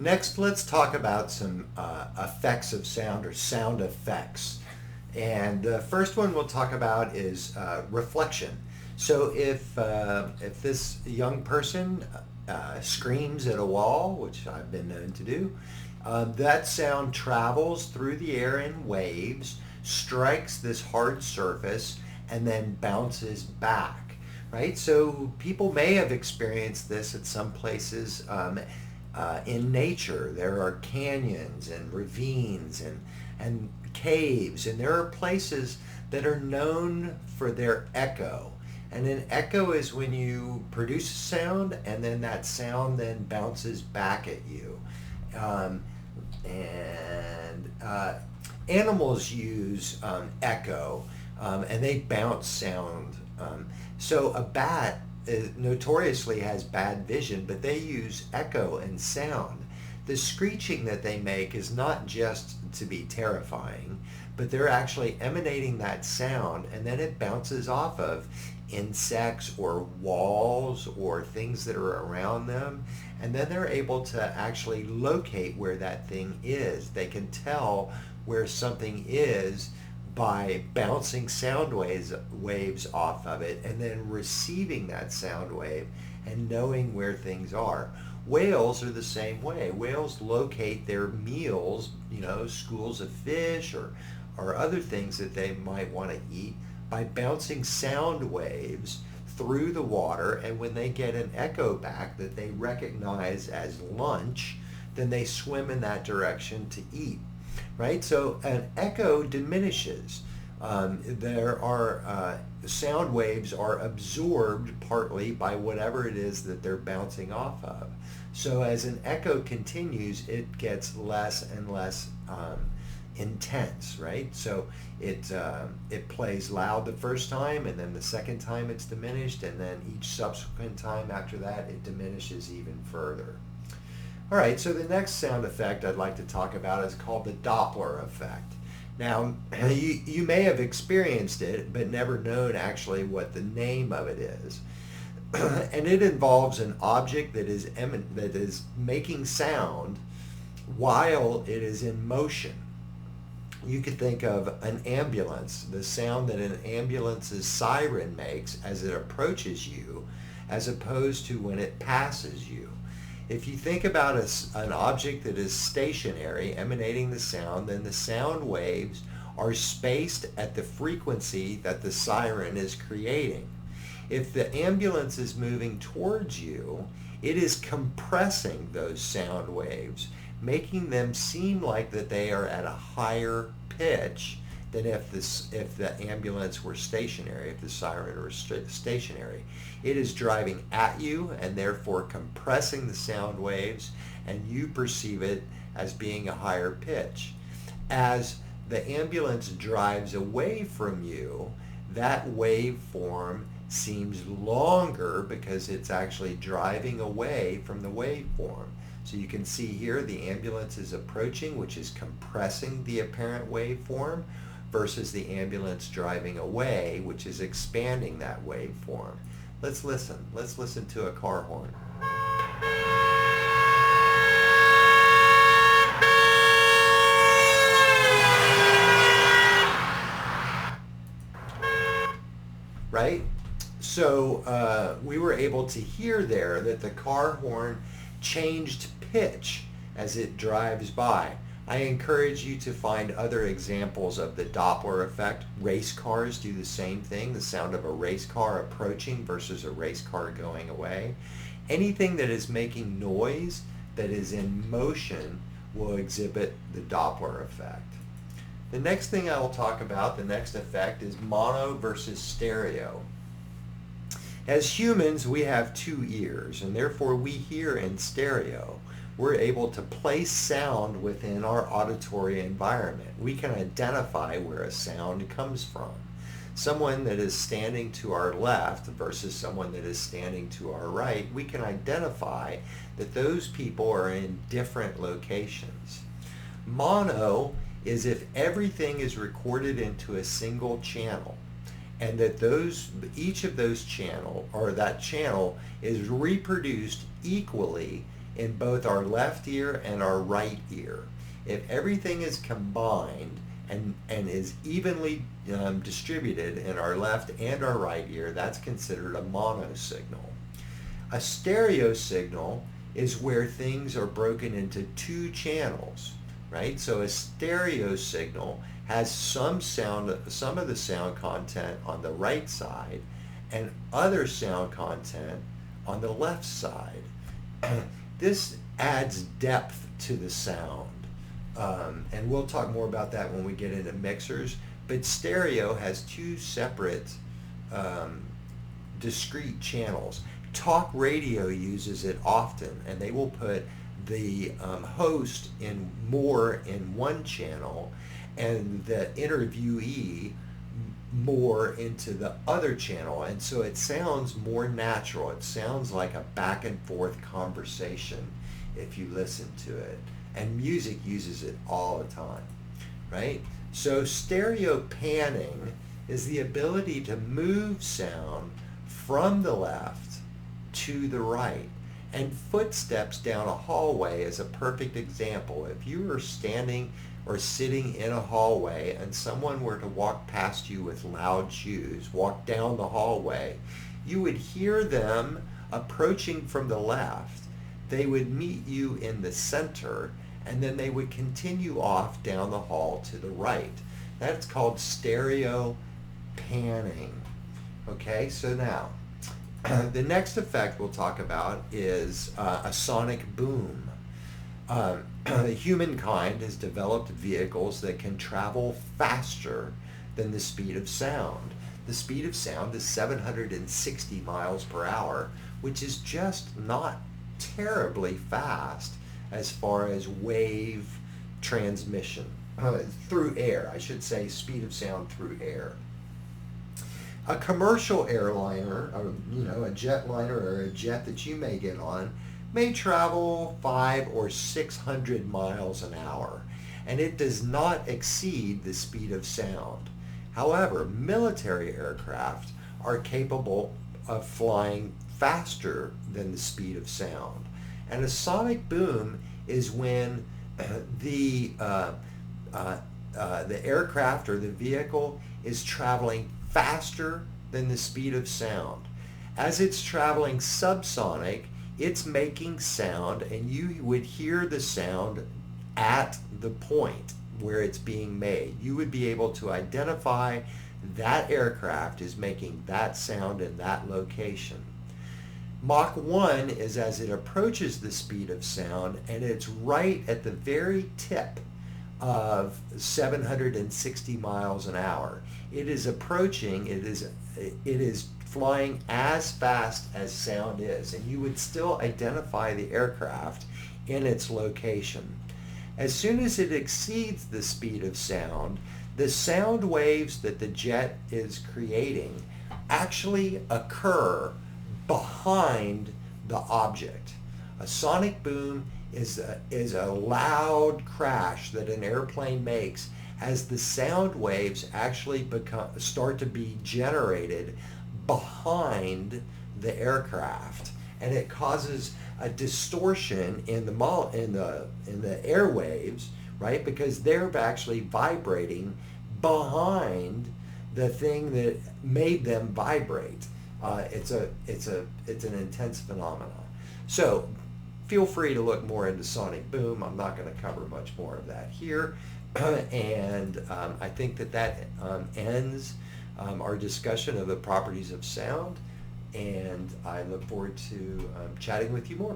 Next, let's talk about some effects of sound or sound effects. And the first one we'll talk about is reflection. So if this young person screams at a wall, which I've been known to do, that sound travels through the air in waves, strikes this hard surface, and then bounces back. Right? So people may have experienced this at some places in nature. There are canyons and ravines and caves, and there are places that are known for their echo. And an echo is when you produce a sound and then that sound then bounces back at you. And animals use echo, and they bounce sound. So a bat notoriously has bad vision, but they use echo and sound. The screeching that they make is not just to be terrifying, but they're actually emanating that sound, and then it bounces off of insects or walls or things that are around them, and then they're able to actually locate where that thing is. They can tell where something is by bouncing sound waves off of it and then receiving that sound wave and knowing where things are. Whales are the same way. Whales locate their meals, schools of fish or other things that they might want to eat by bouncing sound waves through the water, and when they get an echo back that they recognize as lunch, then they swim in that direction to eat. Right? So an echo diminishes. There are sound waves are absorbed partly by whatever it is that they're bouncing off of. So as an echo continues, it gets less and less intense, right? So it plays loud the first time, and then the second time it's diminished, and then each subsequent time after that it diminishes even further. All right, so the next sound effect I'd like to talk about is called the Doppler effect. Now, you may have experienced it, but never known actually what the name of it is. And it involves an object that is making sound while it is in motion. You could think of an ambulance, the sound that an ambulance's siren makes as it approaches you, as opposed to when it passes you. If you think about an object that is stationary, emanating the sound, then the sound waves are spaced at the frequency that the siren is creating. If the ambulance is moving towards you, it is compressing those sound waves, making them seem like that they are at a higher pitch than if the ambulance were stationary, if the siren were stationary. It is driving at you and therefore compressing the sound waves, and you perceive it as being a higher pitch. As the ambulance drives away from you, that waveform seems longer because it's actually driving away from the waveform. So you can see here the ambulance is approaching, which is compressing the apparent waveform, versus the ambulance driving away, which is expanding that waveform. Let's listen. Let's listen to a car horn. Right? So we were able to hear there that the car horn changed pitch as it drives by. I encourage you to find other examples of the Doppler effect. Race cars do the same thing, the sound of a race car approaching versus a race car going away. Anything that is making noise that is in motion will exhibit the Doppler effect. The next thing I will talk about, the next effect, is mono versus stereo. As humans, we have two ears, and therefore we hear in stereo. We're able to place sound within our auditory environment. We can identify where a sound comes from. Someone that is standing to our left versus someone that is standing to our right, we can identify that those people are in different locations. Mono is if everything is recorded into a single channel, and that each of those channel is reproduced equally in both our left ear and our right ear. If everything is combined and is evenly distributed in our left and our right ear, that's considered a mono signal. A stereo signal is where things are broken into two channels, right? So a stereo signal has some of the sound content on the right side and other sound content on the left side. This adds depth to the sound. And we'll talk more about that when we get into mixers. But stereo has two separate discrete channels. Talk radio uses it often, and they will put the host more in one channel and the interviewee more into the other channel, and so it sounds more natural. It sounds like a back and forth conversation if you listen to it, and music uses it all the time, right? So stereo panning is the ability to move sound from the left to the right. And footsteps down a hallway is a perfect example. If you were standing or sitting in a hallway and someone were to walk past you with loud shoes, walk down the hallway, you would hear them approaching from the left. They would meet you in the center, and then they would continue off down the hall to the right. That's called stereo panning. Okay, so now, the next effect we'll talk about is a sonic boom. Humankind has developed vehicles that can travel faster than the speed of sound. The speed of sound is 760 miles per hour, which is just not terribly fast as far as wave transmission through air. I should say speed of sound through air. A commercial airliner, or, a jetliner or a jet that you may get on, may travel 500 or 600 miles an hour, and it does not exceed the speed of sound. However, military aircraft are capable of flying faster than the speed of sound. And a sonic boom is when the aircraft or the vehicle is traveling faster than the speed of sound. As it's traveling subsonic, it's making sound, and you would hear the sound at the point where it's being made. You would be able to identify that aircraft is making that sound in that location. Mach 1 is as it approaches the speed of sound, and it's right at the very tip of 760 miles an hour. It is approaching, it is flying as fast as sound is, and you would still identify the aircraft in its location. As soon as it exceeds the speed of sound, the sound waves that the jet is creating actually occur behind the object. A sonic boom is a loud crash that an airplane makes as the sound waves actually start to be generated behind the aircraft, and it causes a distortion in the airwaves, right? Because they're actually vibrating behind the thing that made them vibrate. It's an intense phenomenon. So feel free to look more into sonic boom. I'm not going to cover much more of that here. And I think that ends our discussion of the properties of sound, and I look forward to chatting with you more.